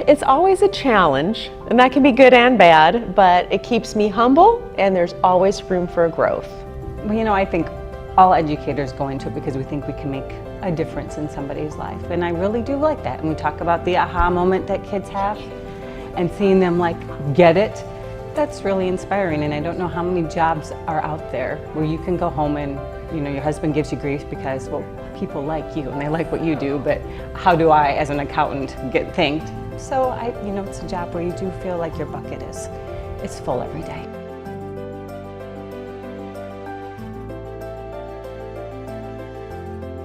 It's always a challenge, and that can be good and bad, but it keeps me humble, and there's always room for growth. Well, you know, I think all educators go into it because we think we can make a difference in somebody's life, and I really do like that. And we talk about the aha moment that kids have, and seeing them like get it, that's really inspiring. And I don't know how many jobs are out there where you can go home and, you know, your husband gives you grief because, well, people like you and they like what you do, but how do I, as an accountant, get thanked? So you know, it's a job where you do feel like your bucket is full every day.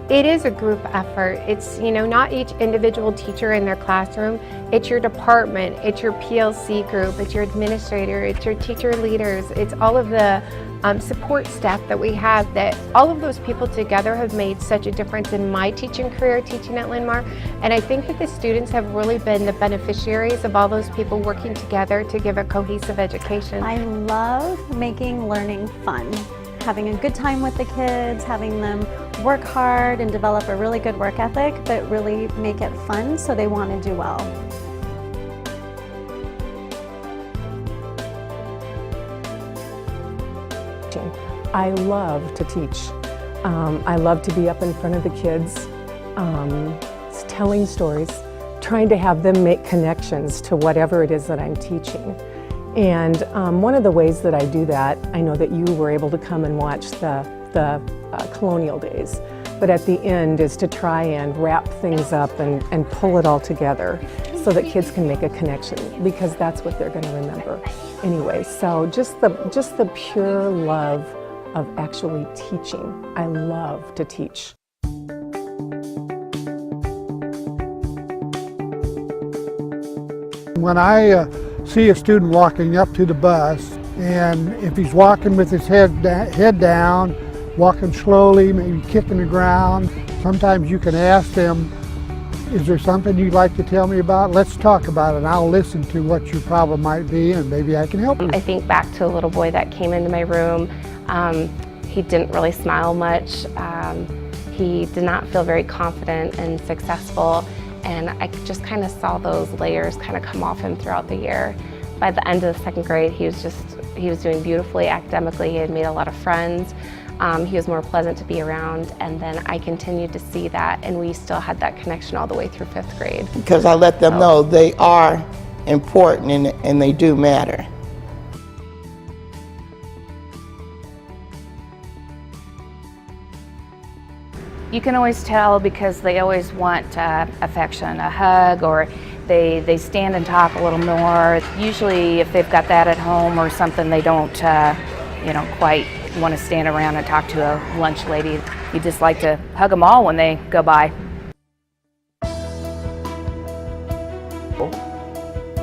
It is a group effort. It's, you know, not each individual teacher in their classroom. It's your department, it's your PLC group, it's your administrator, it's your teacher leaders, it's all of the support staff that we have, that all of those people together have made such a difference in my teaching career, teaching at Linn-Mar. And I think that the students have really been the beneficiaries of all those people working together to give a cohesive education. I love making learning fun. Having a good time with the kids, having them work hard and develop a really good work ethic, but really make it fun so they want to do well. I love to teach. I love to be up in front of the kids, telling stories, trying to have them make connections to whatever it is that I'm teaching. And one of the ways that I do that, I know that you were able to come and watch the colonial days, but at the end is to try and wrap things up and pull it all together so that kids can make a connection, because that's what they're going to remember anyway. So just the pure love of actually teaching. I love to teach. When I see a student walking up to the bus, and if he's walking with his head down, walking slowly, maybe kicking the ground, sometimes you can ask them, is there something you'd like to tell me about? Let's talk about it, and I'll listen to what your problem might be, and maybe I can help you. I think back to a little boy that came into my room. He didn't really smile much. He did not feel very confident and successful, and I just kind of saw those layers kind of come off him throughout the year. By the end of the second grade, he was doing beautifully academically. He had made a lot of friends. He was more pleasant to be around, and then I continued to see that, and we still had that connection all the way through 5th grade. Because I let them know they are important and they do matter. You can always tell because they always want affection, a hug, or they stand and talk a little more. Usually if they've got that at home or something, they don't you know, quite want to stand around and talk to a lunch lady. You just like to hug them all when they go by.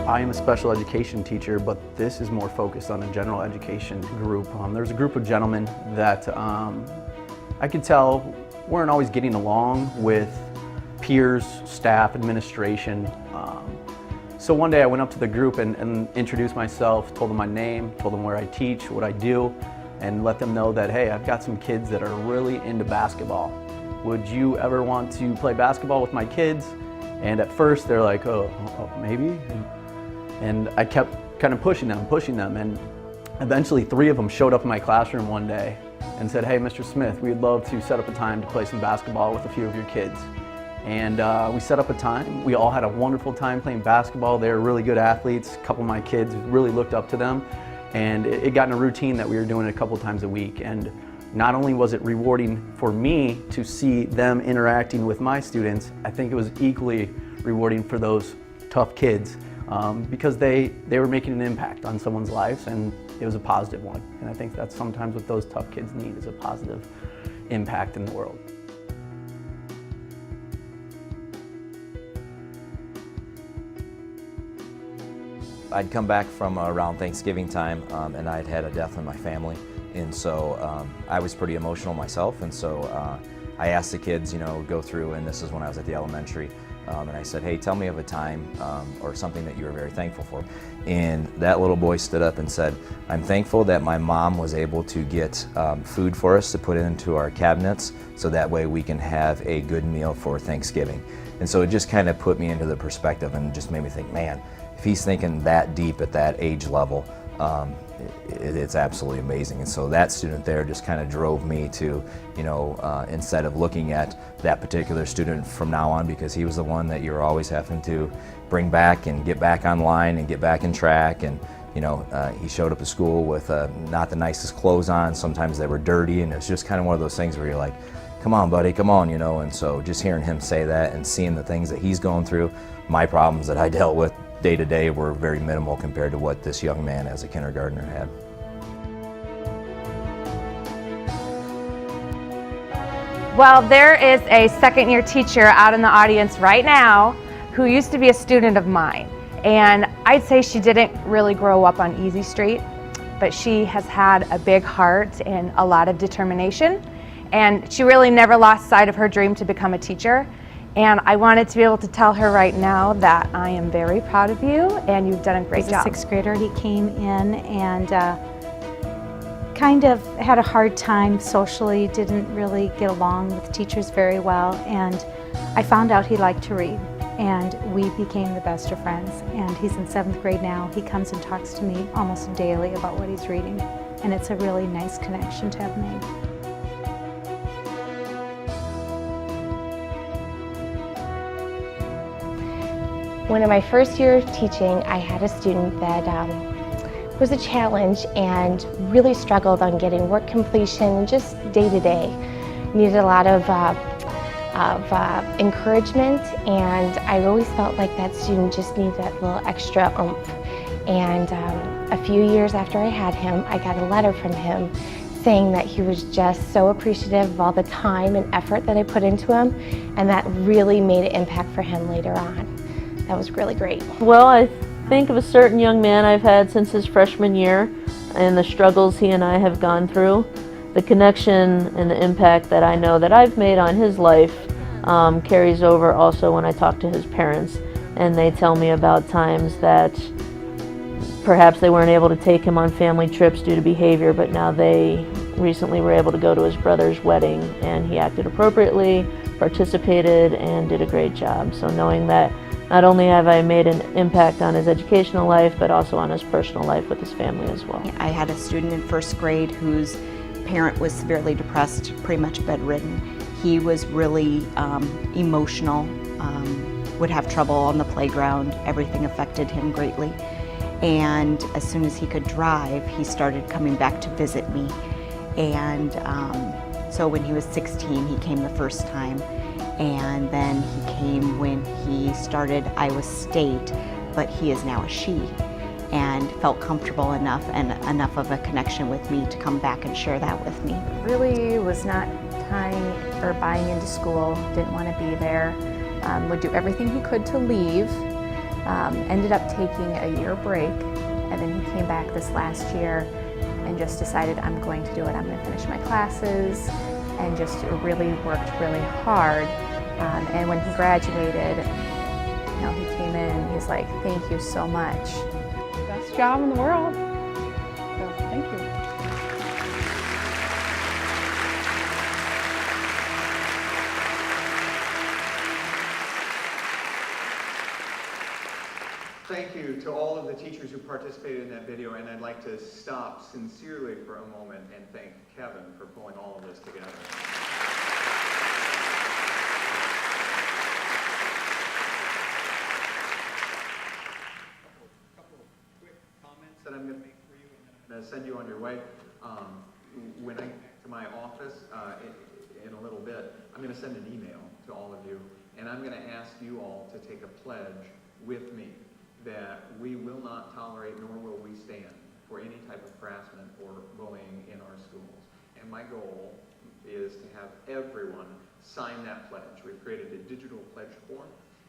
I am a special education teacher, but this is more focused on a general education group. There's a group of gentlemen that I could tell weren't always getting along with peers, staff, administration. So one day I went up to the group and introduced myself, told them my name, told them where I teach, what I do, and let them know that, hey, I've got some kids that are really into basketball. Would you ever want to play basketball with my kids? And at first they're like, oh maybe? And I kept kind of pushing them, and eventually 3 of them showed up in my classroom one day and said, hey, Mr. Smith, we'd love to set up a time to play some basketball with a few of your kids. And we set up a time. We all had a wonderful time playing basketball. They were really good athletes. A couple of my kids really looked up to them. And it got in a routine that we were doing it a couple of times a week. And not only was it rewarding for me to see them interacting with my students, I think it was equally rewarding for those tough kids because they were making an impact on someone's lives, and it was a positive one. And I think that's sometimes what those tough kids need, is a positive impact in the world. I'd come back from around Thanksgiving time and I'd had a death in my family, and so I was pretty emotional myself, and so I asked the kids, you know, go through, and this is when I was at the elementary, And I said, hey, tell me of a time or something that you were very thankful for. And that little boy stood up and said, I'm thankful that my mom was able to get food for us to put into our cabinets so that way we can have a good meal for Thanksgiving. And so it just kind of put me into the perspective and just made me think, man, if he's thinking that deep at that age level, it's absolutely amazing. And so that student there just kind of drove me to, you know, instead of looking at that particular student from now on, because he was the one that you're always having to bring back and get back online and get back in track. And you know, he showed up to school with not the nicest clothes on. Sometimes they were dirty, and it's just kind of one of those things where you're like, come on buddy, come on, you know. And so just hearing him say that and seeing the things that he's going through, my problems that I dealt with day to day were very minimal compared to what this young man as a kindergartner had. Well, there is a second-year teacher out in the audience right now who used to be a student of mine. And I'd say she didn't really grow up on Easy Street, but she has had a big heart and a lot of determination. And she really never lost sight of her dream to become a teacher. And I wanted to be able to tell her right now that I am very proud of you and you've done a great job. As a sixth grader, he came in and kind of had a hard time socially, didn't really get along with teachers very well, and I found out he liked to read, and we became the best of friends. And he's in 7th grade now. He comes and talks to me almost daily about what he's reading, and it's a really nice connection to have made. One of my first years of teaching, I had a student that was a challenge and really struggled on getting work completion just day to day. Needed a lot of encouragement, and I always felt like that student just needed that little extra oomph. And a few years after I had him, I got a letter from him saying that he was just so appreciative of all the time and effort that I put into him, and that really made an impact for him later on. That was really great. Well, I think of a certain young man I've had since his freshman year and the struggles he and I have gone through. The connection and the impact that I know that I've made on his life carries over also when I talk to his parents, and they tell me about times that perhaps they weren't able to take him on family trips due to behavior, but now they recently were able to go to his brother's wedding, and he acted appropriately, participated, and did a great job. So knowing that not only have I made an impact on his educational life, but also on his personal life with his family as well. I had a student in 1st grade whose parent was severely depressed, pretty much bedridden. He was really emotional, would have trouble on the playground. Everything affected him greatly. And as soon as he could drive, he started coming back to visit me. And so when he was 16, he came the first time. And then he came when he started Iowa State, but he is now a she, and felt comfortable enough and enough of a connection with me to come back and share that with me. Really was not tying or buying into school, didn't want to be there, would do everything he could to leave, ended up taking a year break, and then he came back this last year and just decided I'm going to do it, I'm going to finish my classes, and just really worked really hard. And when he graduated, you know, he came in, he's like, thank you so much. Best job in the world. So, thank you. Thank you to all of the teachers who participated in that video, and I'd like to stop sincerely for a moment and thank Kevin for pulling all of this together. That I'm going to make for you, and then I'm going to send you on your way. When I get to my office in a little bit, I'm going to send an email to all of you, and I'm going to ask you all to take a pledge with me that we will not tolerate nor will we stand for any type of harassment or bullying in our schools. And my goal is to have everyone sign that pledge. We've created a digital pledge form,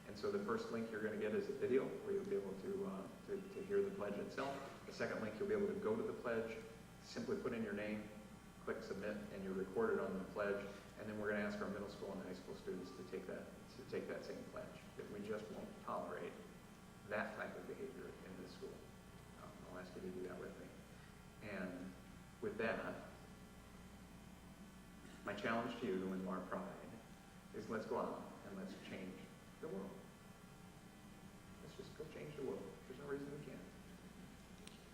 and so the first link you're going to get is a video where you'll be able to hear the pledge itself. The second link, you'll be able to go to the pledge, simply put in your name, click submit, and you're recorded on the pledge. And then we're going to ask our middle school and high school students to take that to take that same pledge, that we just won't tolerate that type of behavior in this school. I'll ask you to do that with me. And with that, my challenge to you, the Linn-Mar Pride, is let's go out and let's change the world. Let's just go change the world. There's no reason we can't.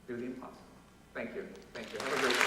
Do the impossible. Thank you. Thank you. Have a great day.